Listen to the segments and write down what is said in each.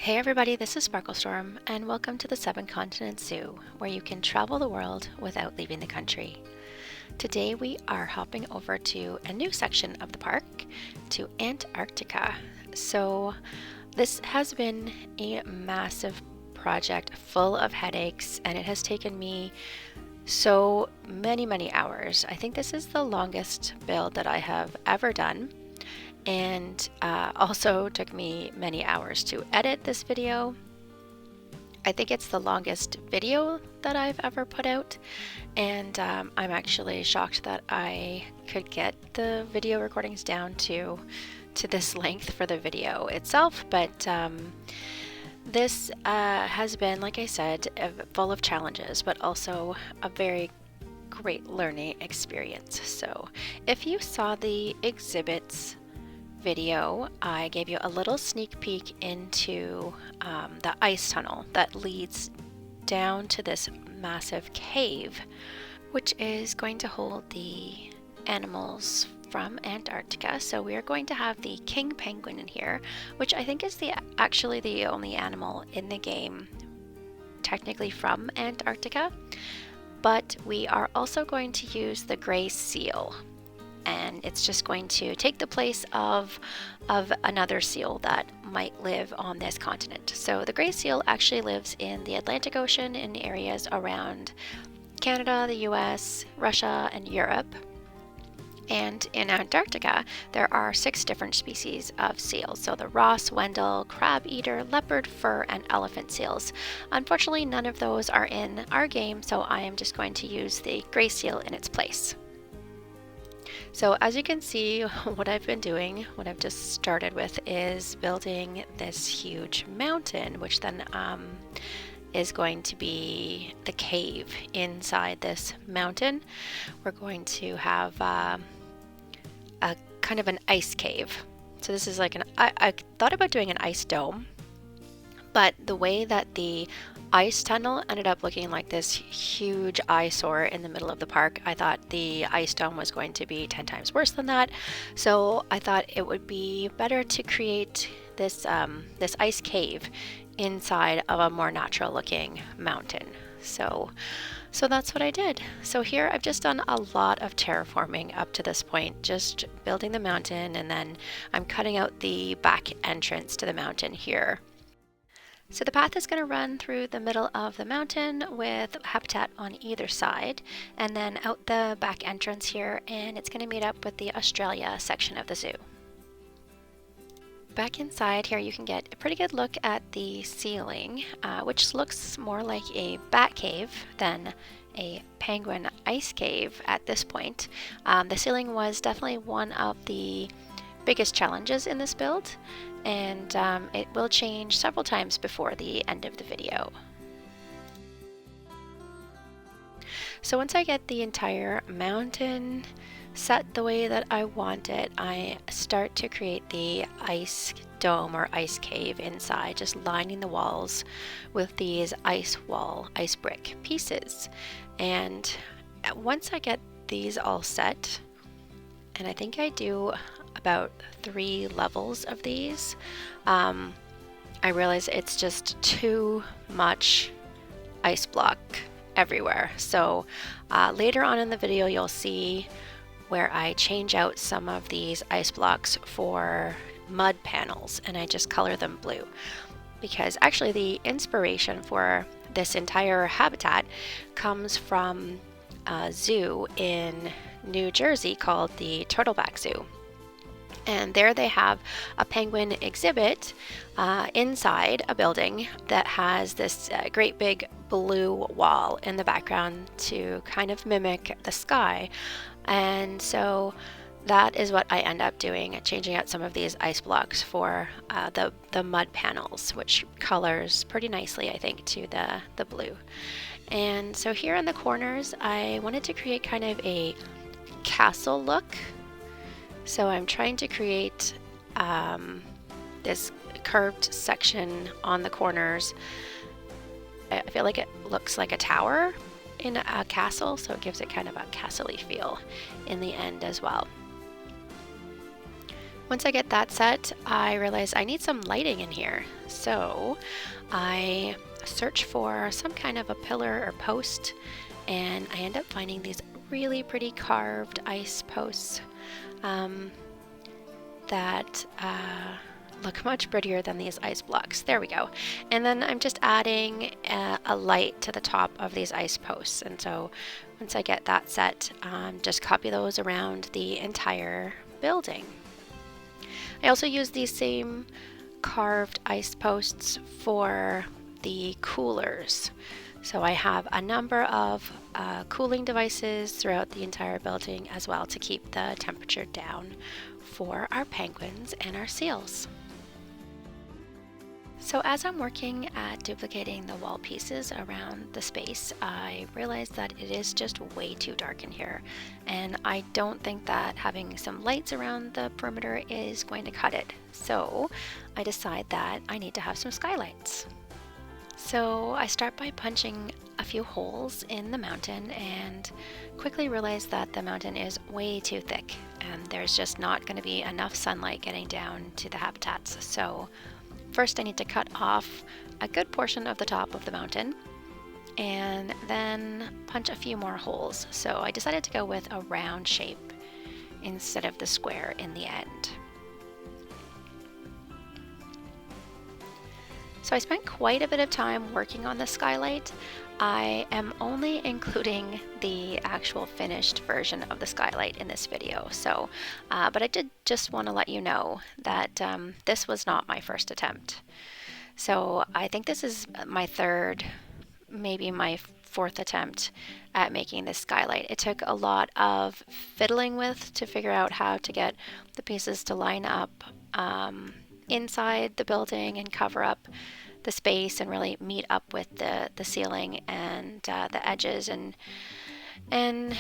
Hey everybody, this is Sparklestorm, and welcome to the Seven Continents Zoo, where you can travel the world without leaving the country. Today we are hopping over to a new section of the park, to Antarctica. So this has been a massive project full of headaches, and it has taken me so many hours. I think this is the longest build that I have ever done. And also took me many hours to edit this video. I think it's the longest video that I've ever put out, and I'm actually shocked that I could get the video recordings down to this length for the video itself, but this has been, like I said, full of challenges, but also a very great learning experience. So if you saw the exhibits video, I gave you a little sneak peek into the ice tunnel that leads down to this massive cave, which is going to hold the animals from Antarctica. So we are going to have the king penguin in here, which I think is actually the only animal in the game technically from Antarctica. But we are also going to use the gray seal, and it's just going to take the place of another seal that might live on this continent. So the gray seal actually lives in the Atlantic Ocean in areas around Canada, the US, Russia, and Europe. And in Antarctica, there are 6 different species of seals. So the Ross, Wendell, crab eater, leopard, fur, and elephant seals. Unfortunately, none of those are in our game, so I am just going to use the gray seal in its place. So as you can see, what I've been doing, what I've just started with, is building this huge mountain, which then is going to be the cave inside this mountain. We're going to have a kind of an ice cave. So this is like I thought about doing an ice dome, but the way that the ice tunnel ended up looking like this huge eyesore in the middle of the park, I thought the ice dome was going to be 10 times worse than that. So I thought it would be better to create this this ice cave inside of a more natural looking mountain. So that's what I did. So here I've just done a lot of terraforming up to this point, just building the mountain, and then I'm cutting out the back entrance to the mountain here. So the path is going to run through the middle of the mountain with habitat on either side, and then out the back entrance here, and it's going to meet up with the Australia section of the zoo. Back inside here you can get a pretty good look at the ceiling, which looks more like a bat cave than a penguin ice cave at this point. The ceiling was definitely one of the biggest challenges in this build, and it will change several times before the end of the video. So once I get the entire mountain set the way that I want it, I start to create the ice dome or ice cave inside, just lining the walls with these ice brick pieces. And once I get these all set, and I think I do about 3 levels of these, I realize it's just too much ice block everywhere. So later on in the video you'll see where I change out some of these ice blocks for mud panels, and I just color them blue, because actually the inspiration for this entire habitat comes from a zoo in New Jersey called the Turtleback Zoo. And there they have a penguin exhibit inside a building that has this great big blue wall in the background to kind of mimic the sky. And so that is what I end up doing, changing out some of these ice blocks for the mud panels, which colors pretty nicely, I think, to the blue. And so here in the corners, I wanted to create kind of a castle look. So I'm trying to create this curved section on the corners. I feel like it looks like a tower in a castle, so it gives it kind of a castle-y feel in the end as well. Once I get that set, I realize I need some lighting in here. So I search for some kind of a pillar or post, and I end up finding these really pretty carved ice posts that look much prettier than these ice blocks. There we go. And then I'm just adding a light to the top of these ice posts. And so once I get that set, just copy those around the entire building. I also use these same carved ice posts for the coolers. So I have a number of cooling devices throughout the entire building as well to keep the temperature down for our penguins and our seals. So as I'm working at duplicating the wall pieces around the space, I realized that it is just way too dark in here, and I don't think that having some lights around the perimeter is going to cut it. So I decide that I need to have some skylights. So I start by punching a few holes in the mountain and quickly realize that the mountain is way too thick and there's just not going to be enough sunlight getting down to the habitats. So first I need to cut off a good portion of the top of the mountain and then punch a few more holes. So I decided to go with a round shape instead of the square in the end. So I spent quite a bit of time working on the skylight. I am only including the actual finished version of the skylight in this video. So, but I did just want to let you know that this was not my first attempt. So I think this is my third, maybe my fourth attempt at making this skylight. It took a lot of fiddling with to figure out how to get the pieces to line up inside the building and cover up the space and really meet up with the ceiling and the edges, and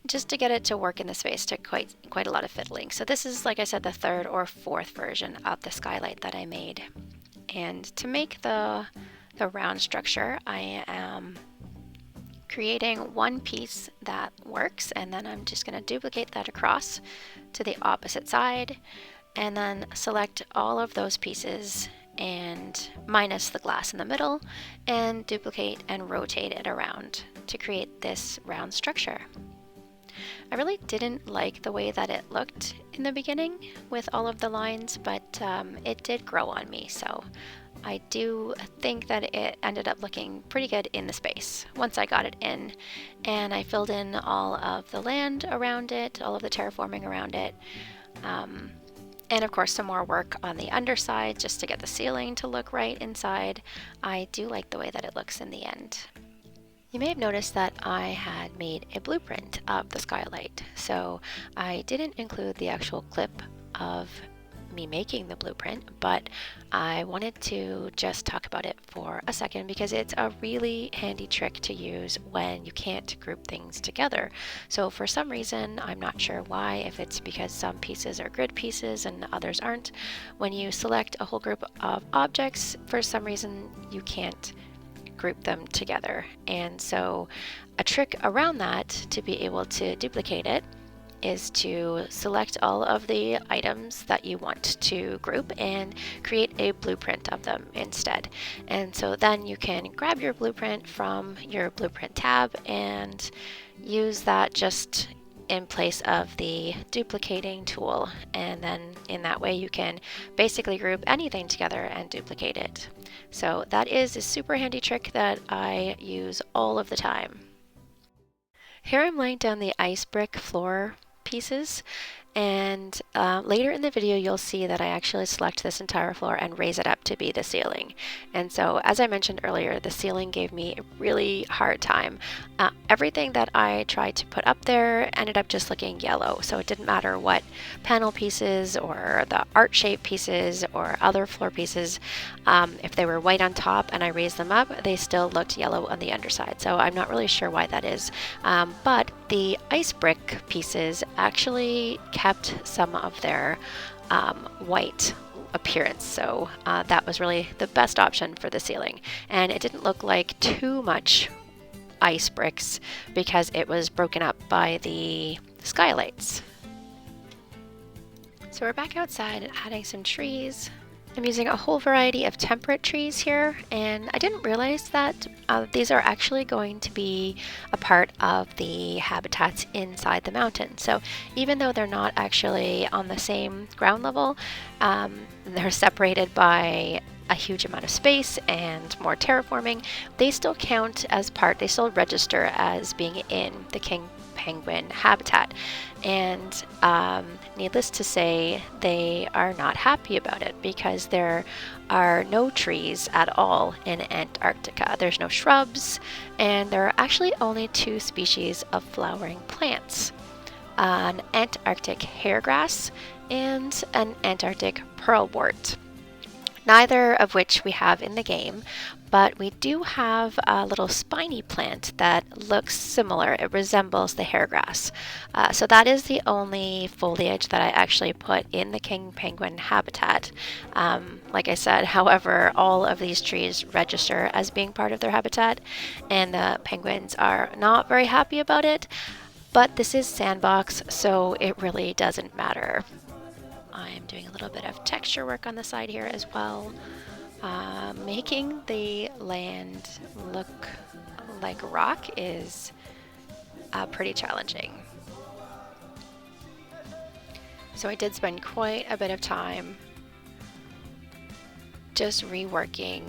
just to get it to work in the space took quite a lot of fiddling. So this is, like I said, the third or fourth version of the skylight that I made. And to make the round structure, I am creating one piece that works, and then I'm just going to duplicate that across to the opposite side, and then select all of those pieces and minus the glass in the middle and duplicate and rotate it around to create this round structure. I really didn't like the way that it looked in the beginning with all of the lines, but it did grow on me, so I do think that it ended up looking pretty good in the space once I got it in, and I filled in all of the land around it, all of the terraforming around it, and of course some more work on the underside just to get the ceiling to look right inside. I do like the way that it looks in the end. You may have noticed that I had made a blueprint of the skylight, so I didn't include the actual clip of me making the blueprint, but I wanted to just talk about it for a second because it's a really handy trick to use when you can't group things together. So for some reason, I'm not sure why, if it's because some pieces are grid pieces and others aren't, when you select a whole group of objects, for some reason you can't group them together. And so a trick around that to be able to duplicate it is to select all of the items that you want to group and create a blueprint of them instead. And so then you can grab your blueprint from your blueprint tab and use that just in place of the duplicating tool, and then in that way you can basically group anything together and duplicate it. So that is a super handy trick that I use all of the time. Here I'm laying down the ice brick floor pieces, and later in the video you'll see that I actually select this entire floor and raise it up to be the ceiling. And so, as I mentioned earlier, the ceiling gave me a really hard time. Everything that I tried to put up there ended up just looking yellow, so it didn't matter what panel pieces or the art shape pieces or other floor pieces, if they were white on top and I raised them up, they still looked yellow on the underside. So I'm not really sure why that is, but the ice brick pieces actually kept some of their white appearance, so that was really the best option for the ceiling, and it didn't look like too much ice bricks because it was broken up by the skylights. So we're back outside adding some trees. I'm using a whole variety of temperate trees here, and I didn't realize that these are actually going to be a part of the habitats inside the mountain. So even though they're not actually on the same ground level, they're separated by a huge amount of space and more terraforming, they still count as part, they still register as being in the king penguin habitat. And needless to say, they are not happy about it because there are no trees at all in Antarctica. There's no shrubs, and there are actually only 2 species of flowering plants, an Antarctic hairgrass and an Antarctic pearlwort. Neither of which we have in the game, but we do have a little spiny plant that looks similar. It resembles the hairgrass. So that is the only foliage that I actually put in the king penguin habitat. Like I said, however, all of these trees register as being part of their habitat, and the penguins are not very happy about it, but this is Sandbox, so it really doesn't matter. I'm doing a little bit of texture work on the side here as well, making the land look like rock is pretty challenging. So I did spend quite a bit of time just reworking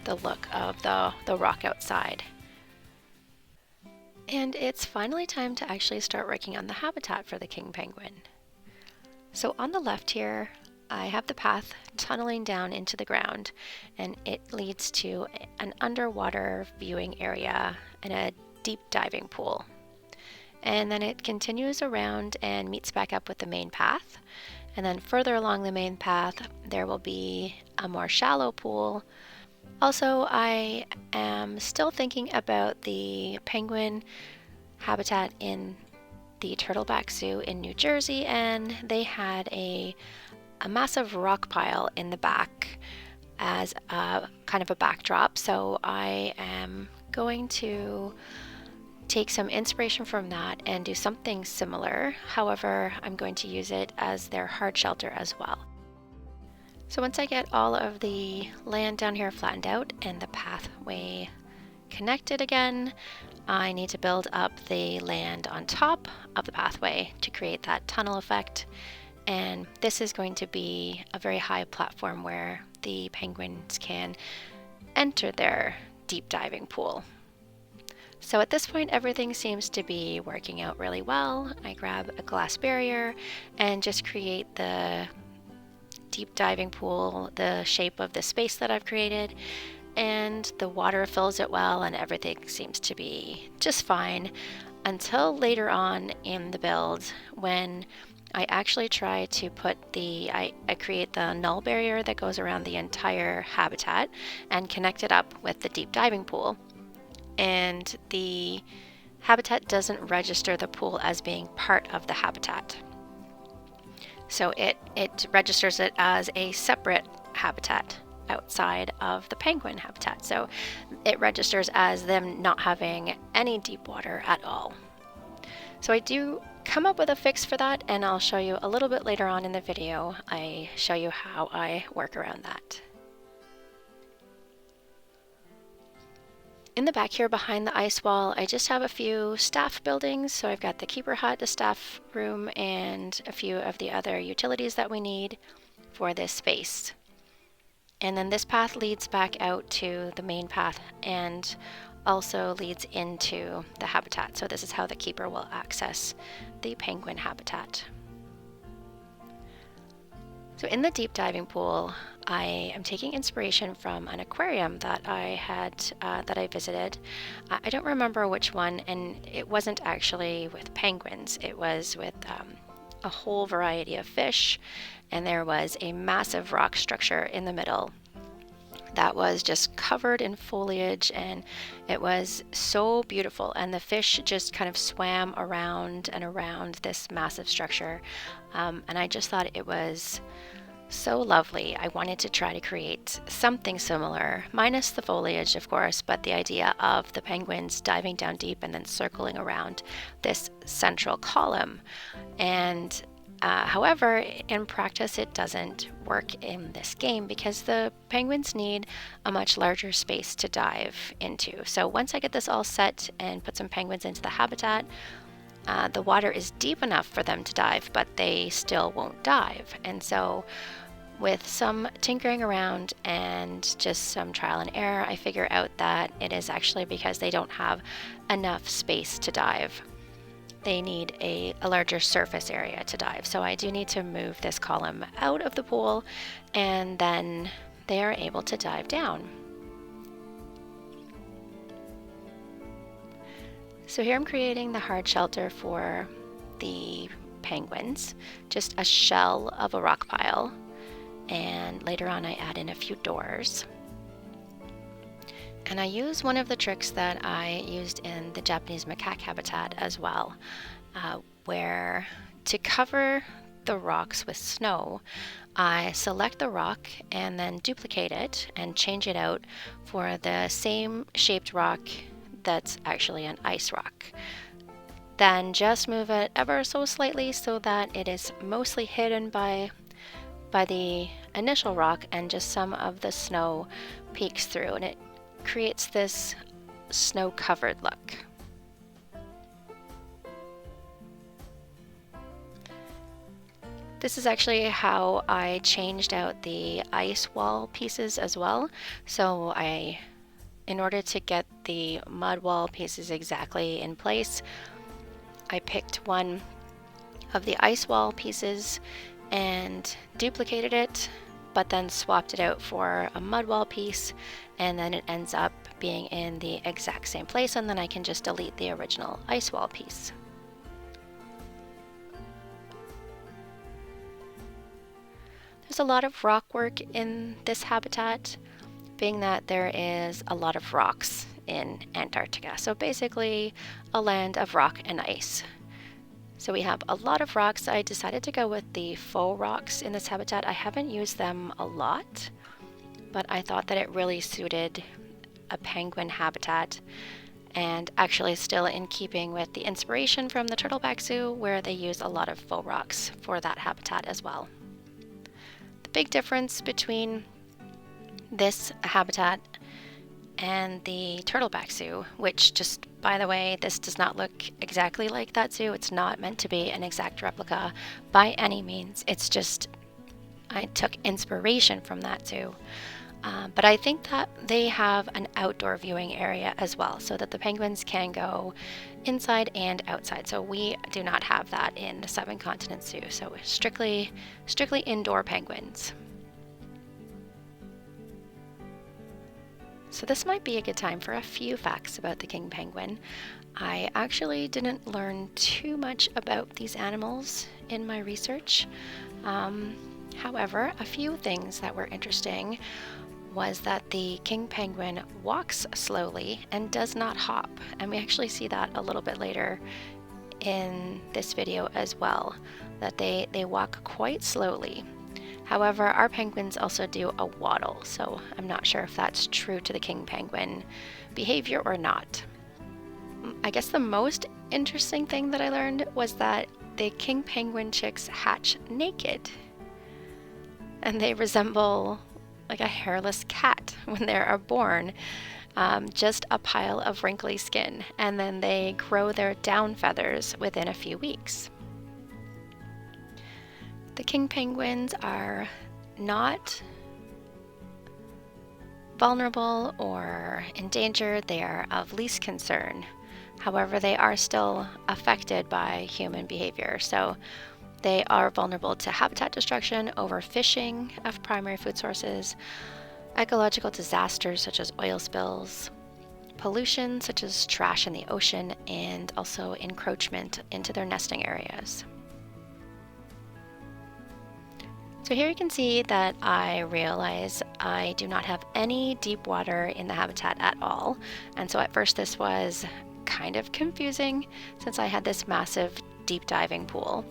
the look of the rock outside. And it's finally time to actually start working on the habitat for the king penguin. So on the left here, I have the path tunneling down into the ground, and it leads to an underwater viewing area and a deep diving pool. And then it continues around and meets back up with the main path. And then further along the main path, there will be a more shallow pool. Also, I am still thinking about the penguin habitat in the Turtleback Zoo in New Jersey, and they had a massive rock pile in the back as a kind of a backdrop. So I am going to take some inspiration from that and do something similar. However, I'm going to use it as their hard shelter as well. So once I get all of the land down here flattened out and the pathway connected again, I need to build up the land on top of the pathway to create that tunnel effect. And this is going to be a very high platform where the penguins can enter their deep diving pool. So at this point, everything seems to be working out really well. I grab a glass barrier and just create the deep diving pool, the shape of the space that I've created, and the water fills it well, and everything seems to be just fine until later on in the build when I actually try to put I create the null barrier that goes around the entire habitat and connect it up with the deep diving pool. And the habitat doesn't register the pool as being part of the habitat. So it registers it as a separate habitat outside of the penguin habitat. So it registers as them not having any deep water at all. So I do come up with a fix for that, and I'll show you a little bit later on in the video. I show you how I work around that. In the back here behind the ice wall, I just have a few staff buildings. So I've got the keeper hut, a staff room, and a few of the other utilities that we need for this space. And then this path leads back out to the main path and also leads into the habitat. So this is how the keeper will access the penguin habitat. So in the deep diving pool, I am taking inspiration from an aquarium that I visited. I don't remember which one, and it wasn't actually with penguins. It was with a whole variety of fish, and there was a massive rock structure in the middle that was just covered in foliage, and it was so beautiful, and the fish just kind of swam around and around this massive structure, and I just thought it was so lovely. I wanted to try to create something similar, minus the foliage of course, but the idea of the penguins diving down deep and then circling around this central column. And However, in practice, it doesn't work in this game because the penguins need a much larger space to dive into. So once I get this all set and put some penguins into the habitat, the water is deep enough for them to dive, but they still won't dive. And so with some tinkering around and just some trial and error, I figure out that it is actually because they don't have enough space to dive. They need a larger surface area to dive. So I do need to move this column out of the pool, and then they are able to dive down. So here I'm creating the hard shelter for the penguins, just a shell of a rock pile, and later on I add in a few doors. And I use one of the tricks that I used in the Japanese macaque habitat as well, where to cover the rocks with snow, I select the rock and then duplicate it and change it out for the same shaped rock that's actually an ice rock. Then just move it ever so slightly so that it is mostly hidden by the initial rock, and just some of the snow peeks through, and it creates this snow-covered look. This is actually how I changed out the ice wall pieces as well. So in order to get the mud wall pieces exactly in place, I picked one of the ice wall pieces and duplicated it, but then swapped it out for a mud wall piece, and then it ends up being in the exact same place, and then I can just delete the original ice wall piece. There's a lot of rock work in this habitat, being that there is a lot of rocks in Antarctica. So basically a land of rock and ice. So we have a lot of rocks. I decided to go with the faux rocks in this habitat. I haven't used them a lot, but I thought that it really suited a penguin habitat, and actually still in keeping with the inspiration from the Turtleback Zoo, where they use a lot of faux rocks for that habitat as well. The big difference between this habitat and the Turtleback Zoo, which, just by the way, this does not look exactly like that zoo. It's not meant to be an exact replica by any means. It's just I took inspiration from that zoo. But I think that they have an outdoor viewing area as well, so that the penguins can go inside and outside. So we do not have that in the Seven Continents Zoo. So strictly indoor penguins. So this might be a good time for a few facts about the king penguin. I actually didn't learn too much about these animals in my research. However, a few things that were interesting was that the king penguin walks slowly and does not hop. And we actually see that a little bit later in this video as well, that they walk quite slowly. However, our penguins also do a waddle, so I'm not sure if that's true to the king penguin behavior or not. I guess the most interesting thing that I learned was that the king penguin chicks hatch naked, and they resemble like a hairless cat when they are born, just a pile of wrinkly skin, and then they grow their down feathers within a few weeks. The king penguins are not vulnerable or endangered. They are of least concern. However, they are still affected by human behavior. So they are vulnerable to habitat destruction, overfishing of primary food sources, ecological disasters such as oil spills, pollution such as trash in the ocean, and also encroachment into their nesting areas. So here you can see that I realize I do not have any deep water in the habitat at all. And so at first this was kind of confusing since I had this massive deep diving pool,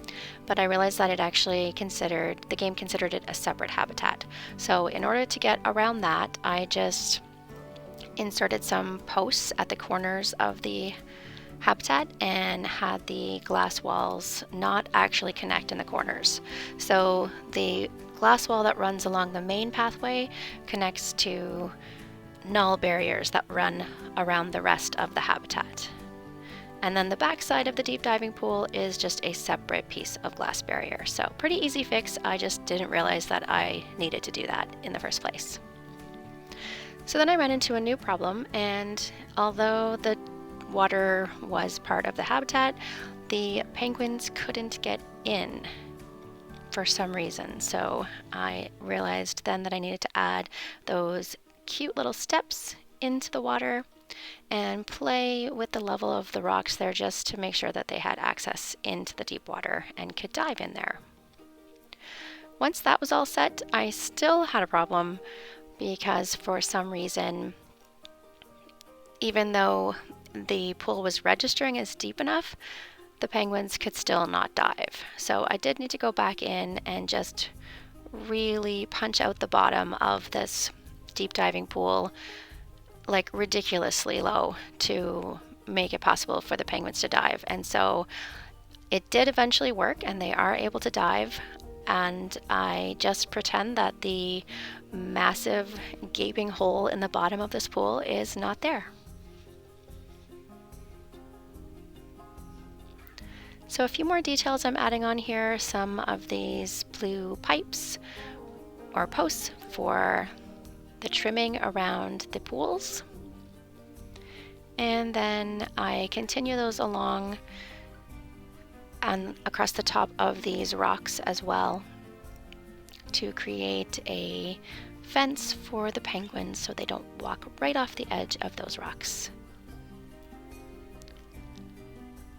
but I realized that the game considered it a separate habitat. So in order to get around that, I just inserted some posts at the corners of the habitat and had the glass walls not actually connect in the corners. So the glass wall that runs along the main pathway connects to null barriers that run around the rest of the habitat. And then the back side of the deep diving pool is just a separate piece of glass barrier. So pretty easy fix. I just didn't realize that I needed to do that in the first place. So then I ran into a new problem, and although the water was part of the habitat, the penguins couldn't get in for some reason. So I realized then that I needed to add those cute little steps into the water and play with the level of the rocks there just to make sure that they had access into the deep water and could dive in there. Once that was all set, I still had a problem because for some reason, even though the pool was registering as deep enough, the penguins could still not dive. So I did need to go back in and just really punch out the bottom of this deep diving pool like ridiculously low to make it possible for the penguins to dive. And so it did eventually work and they are able to dive, and I just pretend that the massive gaping hole in the bottom of this pool is not there. So a few more details I'm adding on here, some of these blue pipes or posts for the trimming around the pools. And then I continue those along and across the top of these rocks as well to create a fence for the penguins so they don't walk right off the edge of those rocks.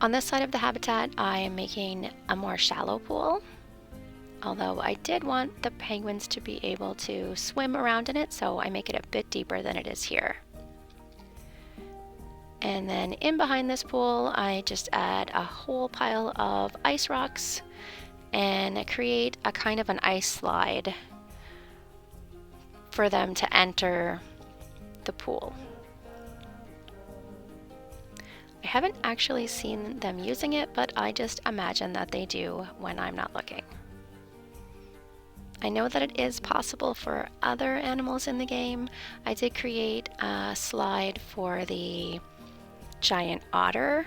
On this side of the habitat, I am making a more shallow pool, although I did want the penguins to be able to swim around in it, so I make it a bit deeper than it is here. And then in behind this pool, I just add a whole pile of ice rocks and create a kind of an ice slide for them to enter the pool. I haven't actually seen them using it, but I just imagine that they do when I'm not looking. I know that it is possible for other animals in the game. I did create a slide for the giant otter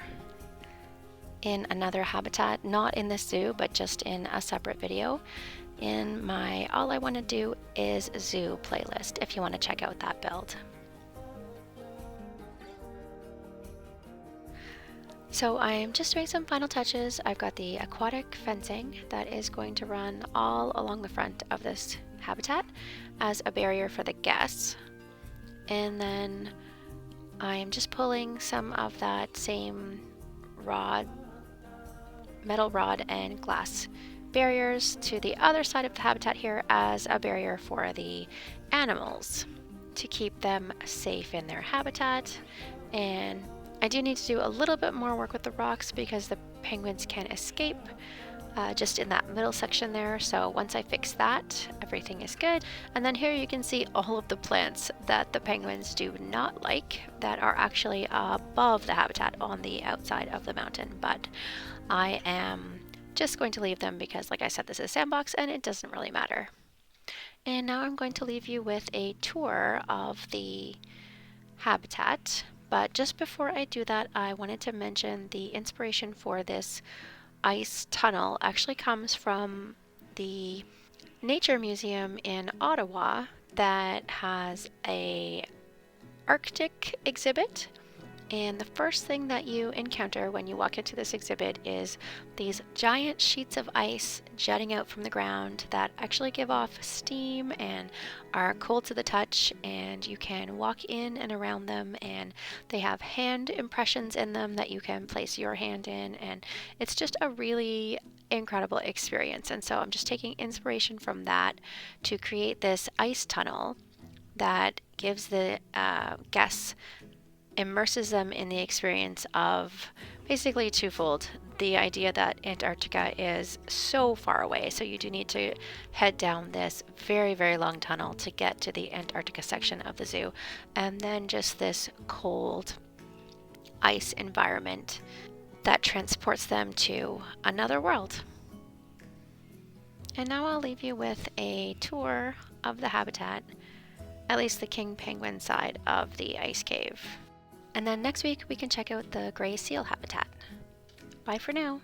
in another habitat, not in the zoo, but just in a separate video in my All I Want to Do is Zoo playlist if you want to check out that build. So I'm just doing some final touches. I've got the aquatic fencing that is going to run all along the front of this habitat as a barrier for the guests. And then I'm just pulling some of that same metal rod and glass barriers to the other side of the habitat here as a barrier for the animals to keep them safe in their habitat. And I do need to do a little bit more work with the rocks because the penguins can escape just in that middle section there. So once I fix that, everything is good. And then here you can see all of the plants that the penguins do not like that are actually above the habitat on the outside of the mountain. But I am just going to leave them because, like I said, this is Sandbox and it doesn't really matter. And now I'm going to leave you with a tour of the habitat. But just before I do that, I wanted to mention the inspiration for this ice tunnel actually comes from the Nature Museum in Ottawa that has a Arctic exhibit. And the first thing that you encounter when you walk into this exhibit is these giant sheets of ice jutting out from the ground that actually give off steam and are cold to the touch, and you can walk in and around them, and they have hand impressions in them that you can place your hand in, and it's just a really incredible experience. And so I'm just taking inspiration from that to create this ice tunnel that gives the guests, immerses them in the experience of basically twofold. The idea that Antarctica is so far away, so you do need to head down this very, very long tunnel to get to the Antarctica section of the zoo, and then just this cold ice environment that transports them to another world. And now I'll leave you with a tour of the habitat, at least the king penguin side of the ice cave. And then next week we can check out the gray seal habitat. Bye for now.